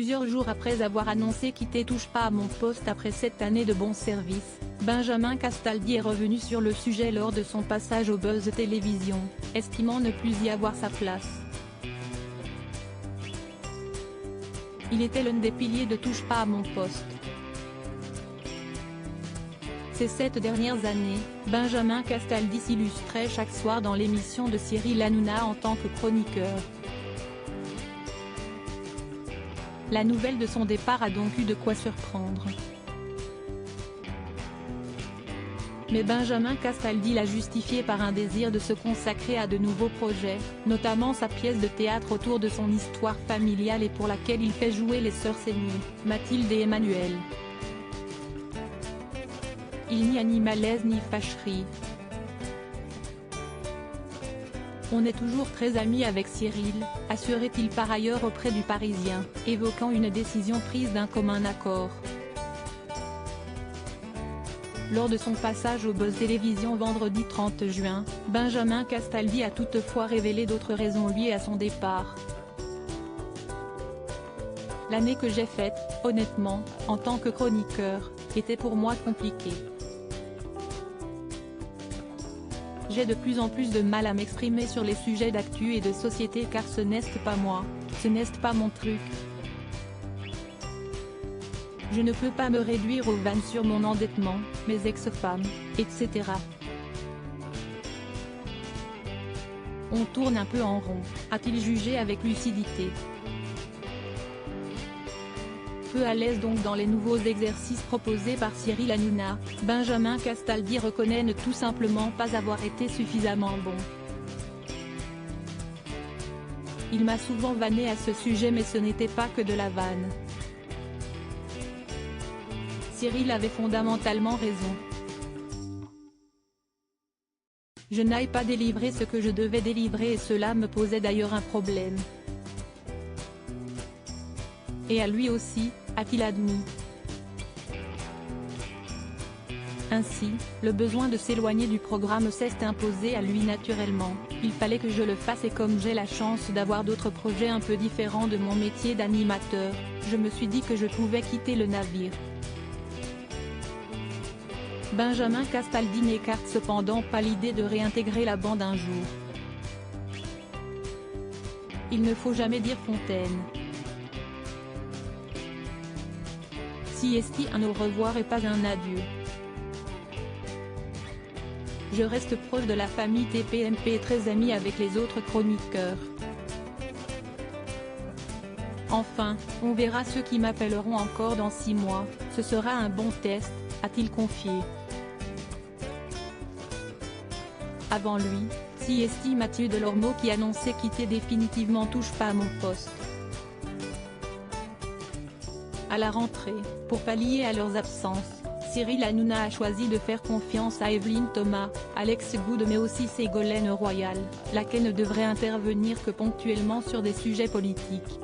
Plusieurs jours après avoir annoncé quitter Touche pas à mon poste après 7 années de bons services, Benjamin Castaldi est revenu sur le sujet lors de son passage au Buzz Télévision, estimant ne plus y avoir sa place. Il était l'un des piliers de Touche pas à mon poste. Ces 7 dernières années, Benjamin Castaldi s'illustrait chaque soir dans l'émission de Cyril Hanouna en tant que chroniqueur. La nouvelle de son départ a donc eu de quoi surprendre. Mais Benjamin Castaldi l'a justifié par un désir de se consacrer à de nouveaux projets, notamment sa pièce de théâtre autour de son histoire familiale et pour laquelle il fait jouer les sœurs Sénie, Mathilde et Emmanuel. Il n'y a ni malaise ni fâcherie. On est toujours très amis avec Cyril, assurait-il par ailleurs auprès du Parisien, évoquant une décision prise d'un commun accord. Lors de son passage au Buzz Télévision vendredi 30 juin, Benjamin Castaldi a toutefois révélé d'autres raisons liées à son départ. L'année que j'ai faite, honnêtement, en tant que chroniqueur, était pour moi compliquée. J'ai de plus en plus de mal à m'exprimer sur les sujets d'actu et de société car ce n'est pas moi, ce n'est pas mon truc. Je ne peux pas me réduire aux vannes sur mon endettement, mes ex-femmes, etc. On tourne un peu en rond, a-t-il jugé avec lucidité. Peu à l'aise donc dans les nouveaux exercices proposés par Cyril Hanouna, Benjamin Castaldi reconnaît ne tout simplement pas avoir été suffisamment bon. Il m'a souvent vanné à ce sujet mais ce n'était pas que de la vanne. Cyril avait fondamentalement raison. Je n'aille pas délivrer ce que je devais délivrer et cela me posait d'ailleurs un problème. Et à lui aussi, a-t-il admis. Ainsi, le besoin de s'éloigner du programme s'est imposé à lui naturellement, il fallait que je le fasse et comme j'ai la chance d'avoir d'autres projets un peu différents de mon métier d'animateur, je me suis dit que je pouvais quitter le navire. Benjamin Castaldi n'écarte cependant pas l'idée de réintégrer la bande un jour. Il ne faut jamais dire fontaine. Si esti un au revoir et pas un adieu. Je reste proche de la famille TPMP et très ami avec les autres chroniqueurs. Enfin, on verra ceux qui m'appelleront encore dans 6 mois, ce sera un bon test, a-t-il confié. Avant lui, si esti Mathieu Delormeau qui annonçait quitter définitivement Touche pas à mon poste. À la rentrée, pour pallier à leurs absences, Cyril Hanouna a choisi de faire confiance à Evelyne Thomas, Alex Goud mais aussi Ségolène Royal, laquelle ne devrait intervenir que ponctuellement sur des sujets politiques.